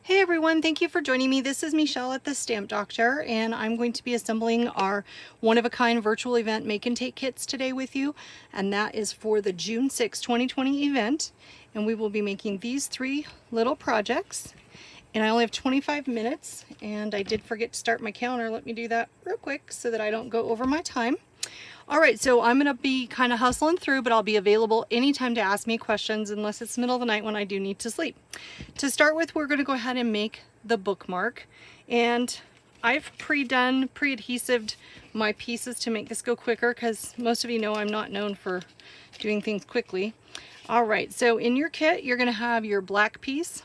Hey everyone, thank you for joining me. This is Michelle at the Stamp Doctor, and I'm going to be assembling our one-of-a-kind virtual event make and take kits today with you, and that is for the June 6, 2020 event. And we will be making these three little projects, and I only have 25 minutes, and I did forget to start my counter. Let me do that real quick so that I don't go over my time. All right, so I'm gonna be kind of hustling through, but I'll be available anytime to ask me questions unless it's the middle of the night when I do need to sleep. To start with, we're gonna go ahead and make the bookmark. And I've pre-adhesived my pieces to make this go quicker because most of you know I'm not known for doing things quickly. All right, so in your kit, you're gonna have your black piece,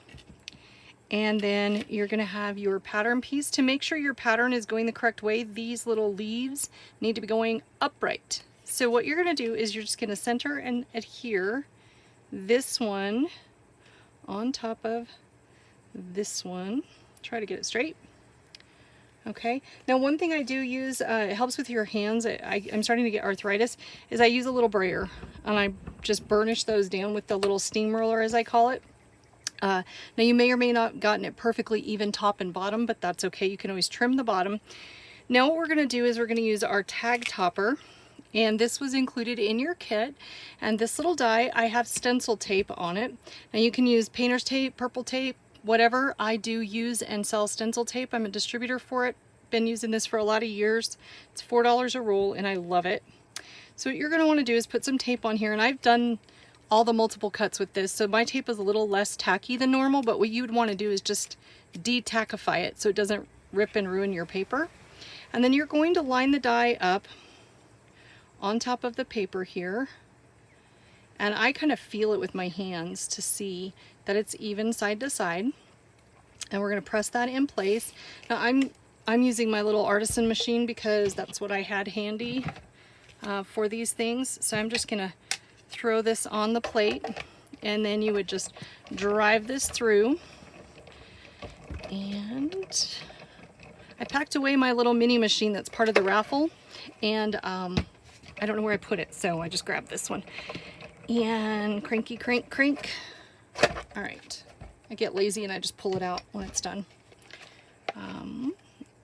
and then you're going to have your pattern piece. To make sure your pattern is going the correct way, these little leaves need to be going upright. So what you're going to do is you're just going to center and adhere this one on top of this one. Try to get it straight. Okay, now one thing I do use, it helps with your hands, I'm starting to get arthritis, is I use a little brayer, and I just burnish those down with the little steamroller, as I call it. Now you may or may not have gotten it perfectly even top and bottom, but that's okay. You can always trim the bottom. Now what we're going to do is we're going to use our tag topper, and this was included in your kit. And this little die, I have stencil tape on it. Now you can use painter's tape, purple tape, whatever. I do use and sell stencil tape. I'm a distributor for it. Been using this for a lot of years. It's $4 a roll and I love it. So what you're going to want to do is put some tape on here, and I've done all the multiple cuts with this, so my tape is a little less tacky than normal, but what you'd want to do is just de-tackify it so it doesn't rip and ruin your paper. And then you're going to line the die up on top of the paper here, and I kind of feel it with my hands to see that it's even side to side, and we're going to press that in place. Now I'm using my little artisan machine because that's what I had handy for these things, so I'm just going to throw this on the plate, and then you would just drive this through. And I packed away my little mini machine that's part of the raffle, and I don't know where I put it, so I just grabbed this one. And cranky crank crank. All right, I get lazy and I just pull it out when it's done.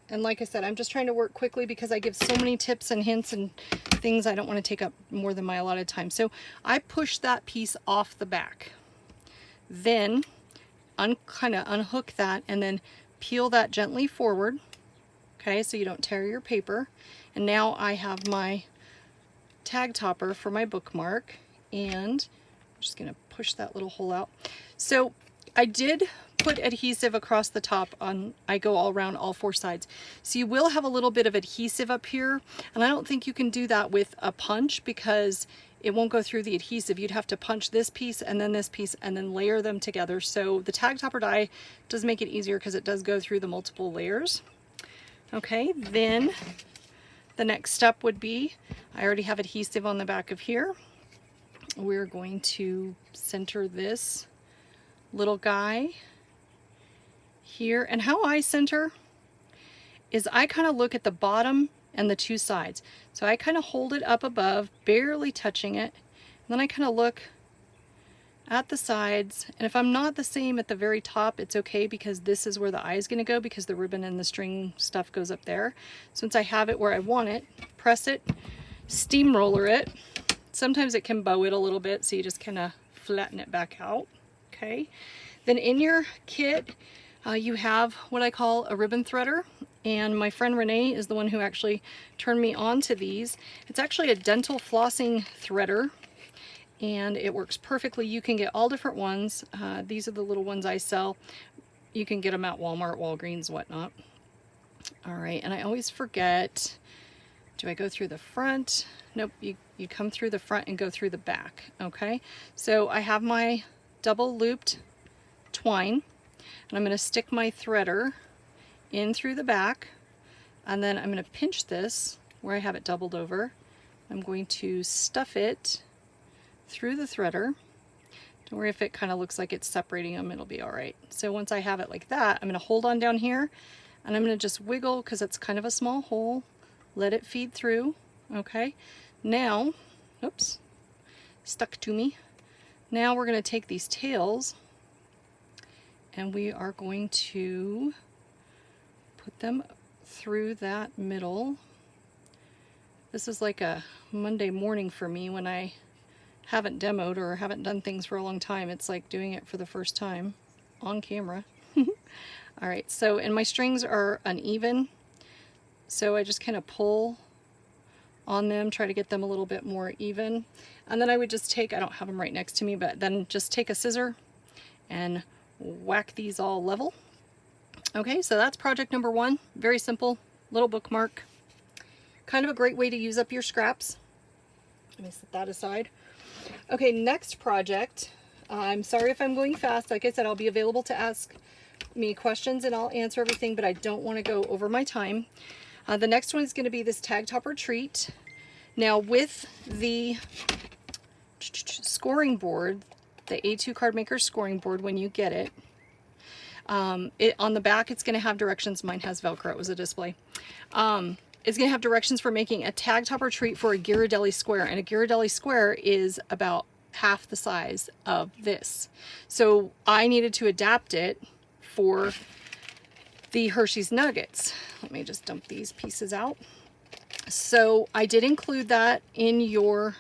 And like I said, I'm just trying to work quickly because I give so many tips and hints and things. I don't want to take up more than my allotted time. So I push that piece off the back. Then kind of unhook that and then peel that gently forward. Okay, so you don't tear your paper. And now I have my tag topper for my bookmark. And I'm just going to push that little hole out. So I did put adhesive across the top I go all around all four sides. So you will have a little bit of adhesive up here, and I don't think you can do that with a punch because it won't go through the adhesive. You'd have to punch this piece and then this piece and then layer them together. So the tag topper die does make it easier because it does go through the multiple layers. Okay, then the next step would be, I already have adhesive on the back of here. We're going to center this little guy here, and how I center is I kind of look at the bottom and the two sides. So I kind of hold it up above, barely touching it, and then I kind of look at the sides, and if I'm not the same at the very top, it's okay because this is where the eye is going to go because the ribbon and the string stuff goes up there. Since I have it where I want it, press it, steamroller it. Sometimes it can bow it a little bit, so you just kind of flatten it back out. Okay, then in your kit you have what I call a ribbon threader, and my friend Renee is the one who actually turned me on to these. It's actually a dental flossing threader, and it works perfectly. You can get all different ones. These are the little ones I sell. You can get them at Walmart, Walgreens, whatnot. All right, and I always forget, do I go through the front? Nope, you come through the front and go through the back. Okay, so I have my double looped twine, and I'm going to stick my threader in through the back, and then I'm going to pinch this where I have it doubled over. I'm going to stuff it through the threader. Don't worry if it kind of looks like it's separating them, it'll be all right. So once I have it like that, I'm going to hold on down here, and I'm going to just wiggle because it's kind of a small hole, let it feed through. Okay, now, oops, stuck to me. Now we're going to take these tails and we are going to put them through that middle. This is like a Monday morning for me when I haven't demoed or haven't done things for a long time. It's like doing it for the first time on camera. All right, so, and my strings are uneven, so I just kind of pull on them, try to get them a little bit more even. And then I would just take, I don't have them right next to me, but then just take a scissor and whack these all level. Okay, so that's project number one. Very simple, little bookmark. Kind of a great way to use up your scraps. Let me set that aside. Okay, next project. I'm sorry if I'm going fast. Like I said, I'll be available to ask me questions and I'll answer everything, but I don't want to go over my time. The next one is going to be this tag topper treat. Now with the scoring board, the A2 card maker scoring board, when you get it, on the back it's going to have directions. Mine has Velcro, it was a display. It's going to have directions for making a tag topper treat for a Ghirardelli square, and a Ghirardelli square is about half the size of this. So I needed to adapt it for the Hershey's Nuggets. Let me just dump these pieces out. So I did include that in your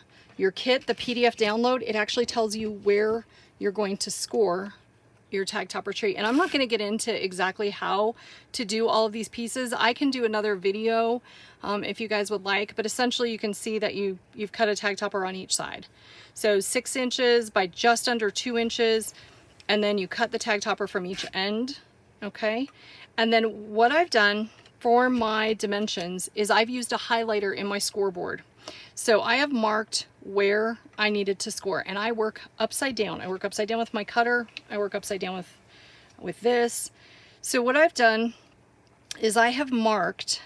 kit, the PDF download. It actually tells you where you're going to score your tag topper treat. And I'm not going to get into exactly how to do all of these pieces. I can do another video if you guys would like, but essentially you can see that you've cut a tag topper on each side. So 6 inches by just under 2 inches, and then you cut the tag topper from each end, okay? And then what I've done for my dimensions is I've used a highlighter in my scoreboard. So I have marked where I needed to score, and I work upside down. I work upside down with my cutter. I work upside down with this. So what I've done is I have marked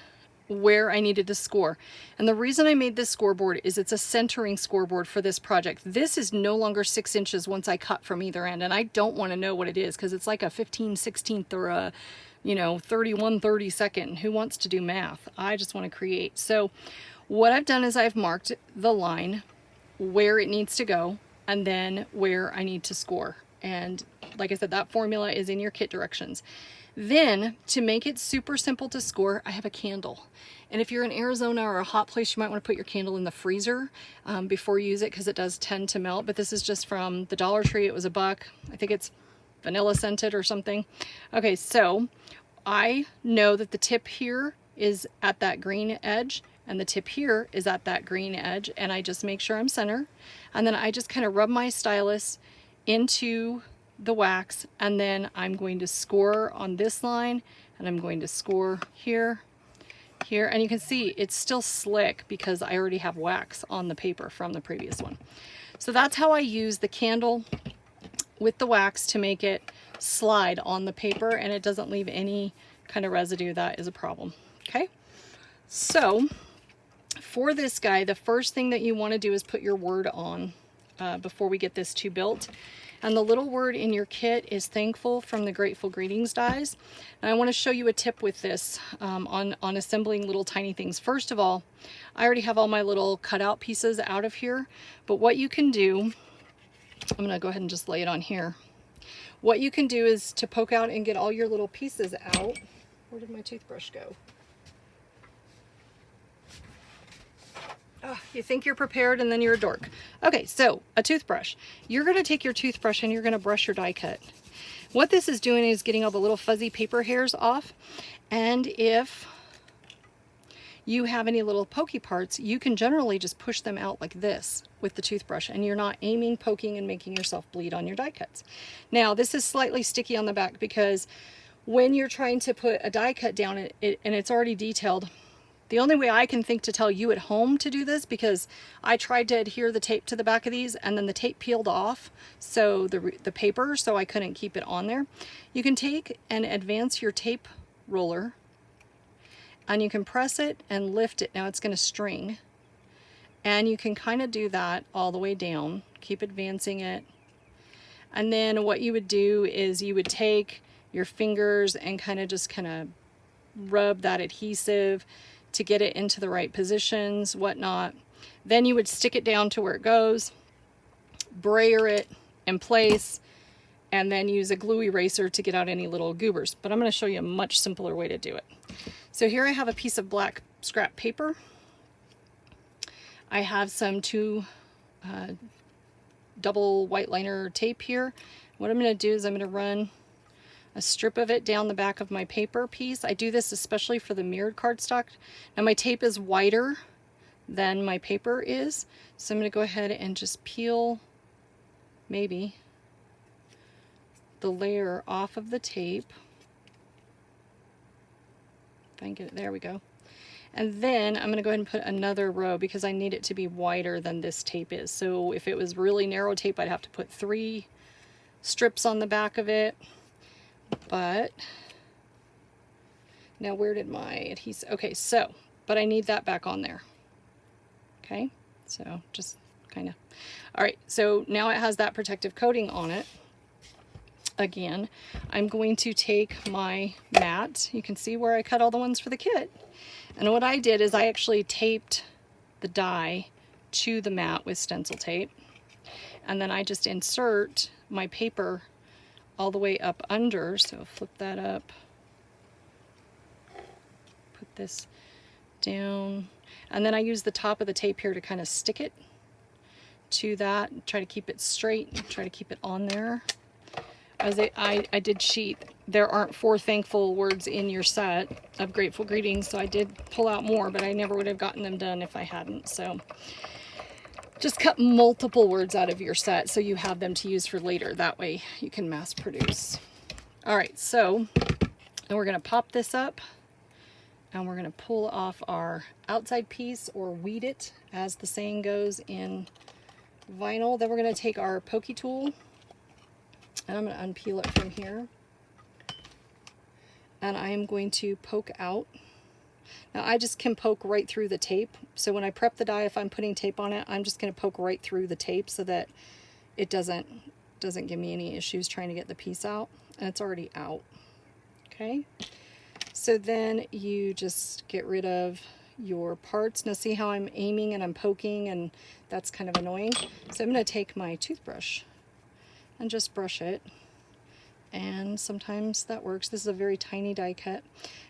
where I needed to score. And the reason I made this scoreboard is it's a centering scoreboard for this project. This is no longer 6 inches once I cut from either end, and I don't want to know what it is because it's like a 15/16 or a 31/32. Who wants to do math? I just want to create. So what I've done is I've marked the line where it needs to go and then where I need to score. And like I said, that formula is in your kit directions. Then to make it super simple to score, I have a candle. And if you're in Arizona or a hot place, you might want to put your candle in the freezer before you use it because it does tend to melt. But this is just from the Dollar Tree. It was $1. I think it's vanilla scented or something. Okay, so I know that the tip here is at that green edge and the tip here is at that green edge, and I just make sure I'm center, and then I just kind of rub my stylus into the wax, and then I'm going to score on this line, and I'm going to score here, here, and you can see it's still slick because I already have wax on the paper from the previous one. So that's how I use the candle with the wax to make it slide on the paper, and it doesn't leave any kind of residue that is a problem. Okay, so for this guy, the first thing that you want to do is put your word on before we get this two built. And the little word in your kit is thankful from the Grateful Greetings dies. And I want to show you a tip with this on assembling little tiny things. First of all, I already have all my little cutout pieces out of here, but what you can do, I'm going to go ahead and just lay it on here. What you can do is to poke out and get all your little pieces out. Where did my toothbrush go? Oh, you think you're prepared and then you're a dork. Okay, so a toothbrush. You're going to take your toothbrush and you're going to brush your die cut. What this is doing is getting all the little fuzzy paper hairs off. And if you have any little pokey parts, you can generally just push them out like this with the toothbrush, and you're not aiming, poking, and making yourself bleed on your die cuts. Now, this is slightly sticky on the back because when you're trying to put a die cut down and it's already detailed, the only way I can think to tell you at home to do this, because I tried to adhere the tape to the back of these and then the tape peeled off, so the paper, so I couldn't keep it on there. You can take and advance your tape roller and you can press it and lift it. Now it's going to string, and you can kind of do that all the way down. Keep advancing it. And then what you would do is you would take your fingers and kind of rub that adhesive to get it into the right positions, whatnot. Then you would stick it down to where it goes, brayer it in place, and then use a glue eraser to get out any little goobers. But I'm going to show you a much simpler way to do it. So here I have a piece of black scrap paper. I have some double white liner tape here. What I'm going to do is I'm going to run a strip of it down the back of my paper piece. I do this especially for the mirrored cardstock. Now my tape is wider than my paper is, so I'm going to go ahead and just peel maybe the layer off of the tape. If I can get it, there we go. And then I'm going to go ahead and put another row because I need it to be wider than this tape is. So if it was really narrow tape, I'd have to put 3 strips on the back of it. But now where did my adhesive? Okay, so, but I need that back on there. Okay, so just kind of, all right, so now it has that protective coating on it. Again, I'm going to take my mat. You can see where I cut all the ones for the kit. And what I did is I actually taped the die to the mat with stencil tape. And then I just insert my paper all the way up under. So flip that up. Put this down. And then I use the top of the tape here to kind of stick it to that. Try to keep it straight. Try to keep it on there. As I did cheat. There aren't 4 thankful words in your set of grateful greetings, so I did pull out more, but I never would have gotten them done if I hadn't. So just cut multiple words out of your set so you have them to use for later. That way you can mass produce. All right, so then we're going to pop this up and we're going to pull off our outside piece, or weed it, as the saying goes in vinyl. Then we're going to take our pokey tool. And I'm going to unpeel it from here. And I am going to poke out. Now I just can poke right through the tape. So when I prep the die, if I'm putting tape on it, I'm just going to poke right through the tape so that it doesn't give me any issues trying to get the piece out. And it's already out. Okay. So then you just get rid of your parts. Now see how I'm aiming and I'm poking, and that's kind of annoying. So I'm going to take my toothbrush and just brush it, and sometimes that works. This is a very tiny die cut.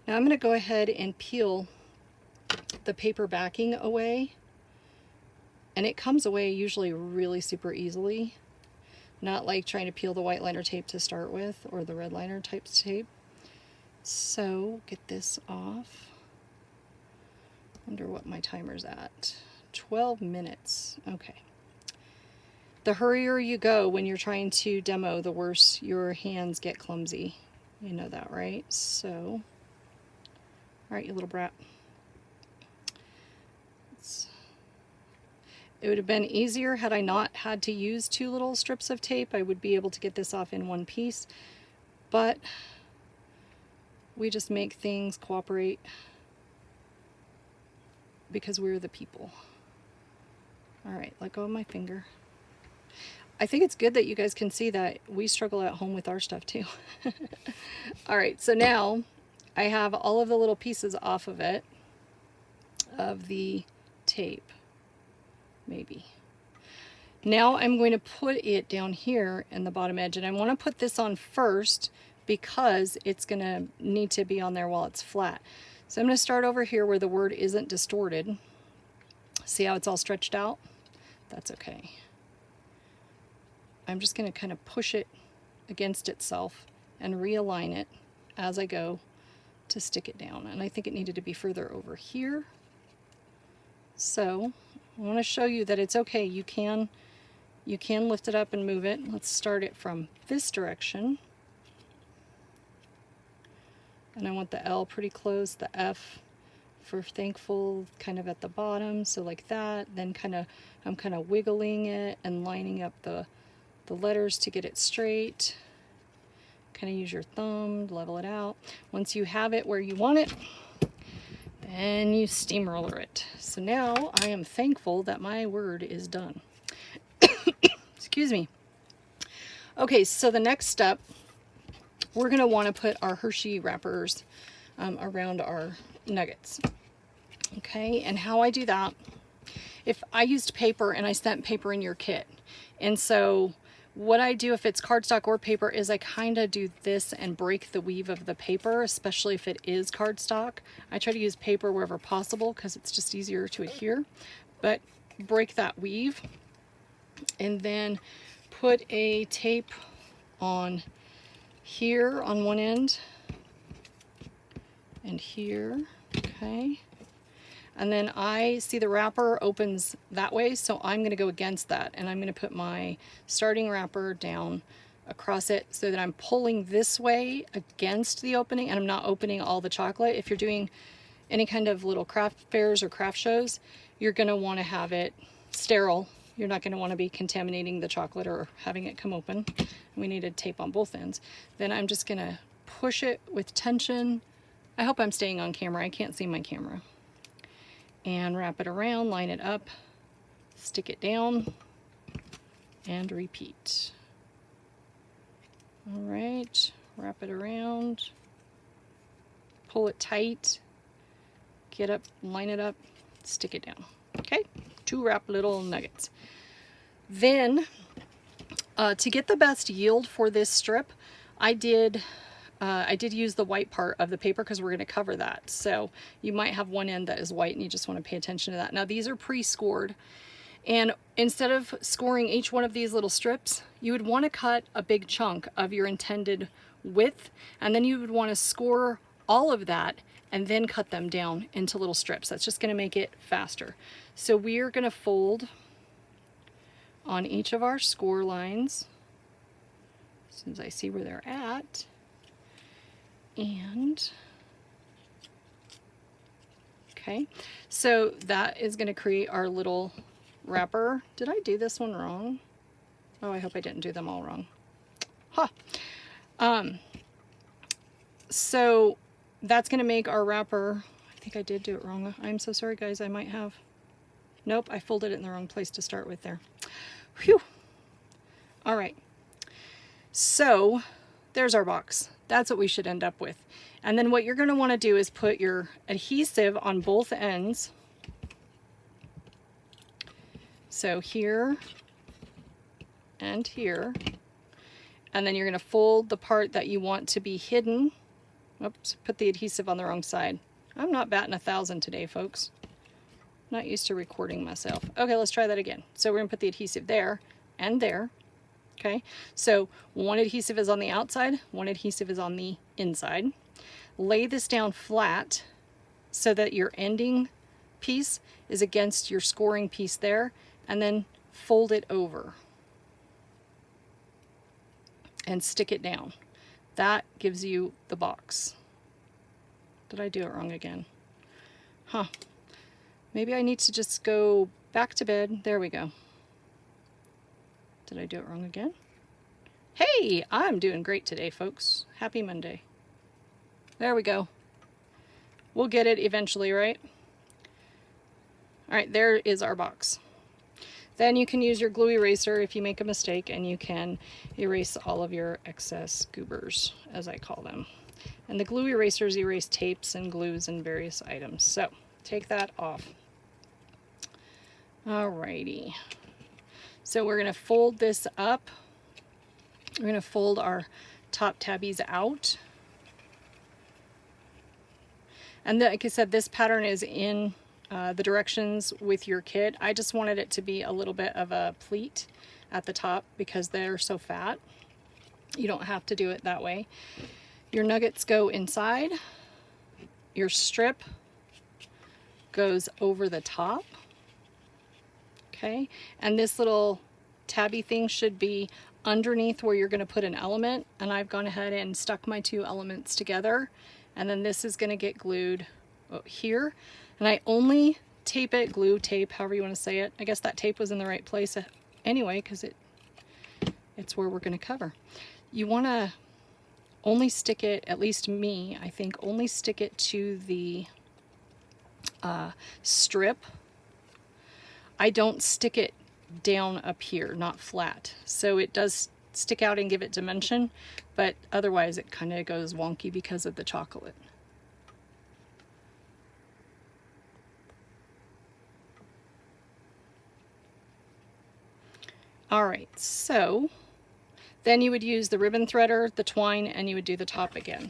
Now I'm going to go ahead and peel the paper backing away, and it comes away usually really super easily, not like trying to peel the white liner tape to start with, or the red liner type tape. So get this off. Wonder what my timer's at. 12 minutes. Okay. The hurrier you go when you're trying to demo, the worse your hands get clumsy. You know that, right? So, all right, you little brat. It would have been easier had I not had to use 2 little strips of tape. I would be able to get this off in one piece. But we just make things cooperate because we're the people. All right, let go of my finger. I think it's good that you guys can see that we struggle at home with our stuff too. All right, so now I have all of the little pieces off of it, of the tape, maybe. Now I'm going to put it down here in the bottom edge, and I want to put this on first because it's going to need to be on there while it's flat. So I'm going to start over here where the word isn't distorted. See how it's all stretched out? That's okay. I'm just going to kind of push it against itself and realign it as I go to stick it down. And I think it needed to be further over here. So I want to show you that it's okay. You can lift it up and move it. Let's start it from this direction. And I want the L pretty close, the F for thankful kind of at the bottom, so like that. Then I'm kind of wiggling it and lining up the letters to get it straight. Kind of use your thumb to level it out. Once you have it where you want it, then you steamroller it. So now I am thankful that my word is done. Excuse me. Okay, so the next step, we're going to want to put our Hershey wrappers around our nuggets. Okay, and how I do that, if I used paper and I sent paper in your kit, and so What I do if it's cardstock or paper is I kind of do this and break the weave of the paper, especially if it is cardstock. I try to use paper wherever possible because it's just easier to adhere, but break that weave and then put a tape on here on one end and here, okay? And then I see the wrapper opens that way, so I'm going to go against that, and I'm going to put my starting wrapper down across it so that I'm pulling this way against the opening, and I'm not opening all the chocolate. If you're doing any kind of little craft fairs or craft shows, you're going to want to have it sterile. You're not going to want to be contaminating the chocolate or having it come open. We needed tape on both ends. Then I'm just going to push it with tension. I hope I'm staying on camera. I can't see my camera. And wrap it around, line it up, stick it down, and repeat. All right, wrap it around, pull it tight, get up, line it up, stick it down. Okay, 2 wrap little nuggets. Then, to get the best yield for this strip, I did use the white part of the paper because we're going to cover that. So you might have one end that is white and you just want to pay attention to that. Now these are pre-scored, and instead of scoring each one of these little strips, you would want to cut a big chunk of your intended width, and then you would want to score all of that and then cut them down into little strips. That's just going to make it faster. So we're going to fold on each of our score lines as soon as I see where they're at. And okay, so that is going to create our little wrapper. Did I do this one wrong? Oh, I hope I didn't do them all wrong. Huh. So that's going to make our wrapper. I think I did do it wrong. I'm so sorry, guys. I might have. Nope, I folded it in the wrong place to start with there. Whew. All right. So there's our box. That's what we should end up with. And then what you're going to want to do is put your adhesive on both ends. So here and here. And then you're going to fold the part that you want to be hidden. Oops, put the adhesive on the wrong side. I'm not batting 1,000 today, folks. Not used to recording myself. Okay, let's try that again. So we're going to put the adhesive there and there. Okay, so one adhesive is on the outside, one adhesive is on the inside. Lay this down flat so that your ending piece is against your scoring piece there, and then fold it over and stick it down. That gives you the box. Did I do it wrong again? Huh. Maybe I need to just go back to bed. There we go. Did I do it wrong again? Hey, I'm doing great today, folks. Happy Monday. There we go. We'll get it eventually, right? All right, there is our box. Then you can use your glue eraser if you make a mistake, and you can erase all of your excess goobers, as I call them. And the glue erasers erase tapes and glues and various items. So take that off. Alrighty. So we're going to fold this up. We're going to fold our top tabbies out. And like I said, this pattern is in the directions with your kit. I just wanted it to be a little bit of a pleat at the top because they're so fat. You don't have to do it that way. Your nuggets go inside. Your strip goes over the top. Okay, and this little tabby thing should be underneath where you're going to put an element, and I've gone ahead and stuck my 2 elements together, and then this is going to get glued here, and I only tape it, glue, tape, however you want to say it. I guess that tape was in the right place anyway because it's where we're going to cover. You want to only stick it, at least me, I think, only stick it to the strip. I don't stick it down up here, not flat. So it does stick out and give it dimension, but otherwise it kind of goes wonky because of the chocolate. All right, so Then you would use the ribbon threader, the twine, and you would do the top again.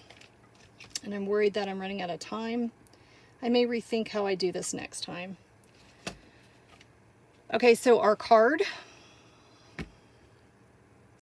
And I'm worried that I'm running out of time. I may rethink how I do this next time. Okay, so our card,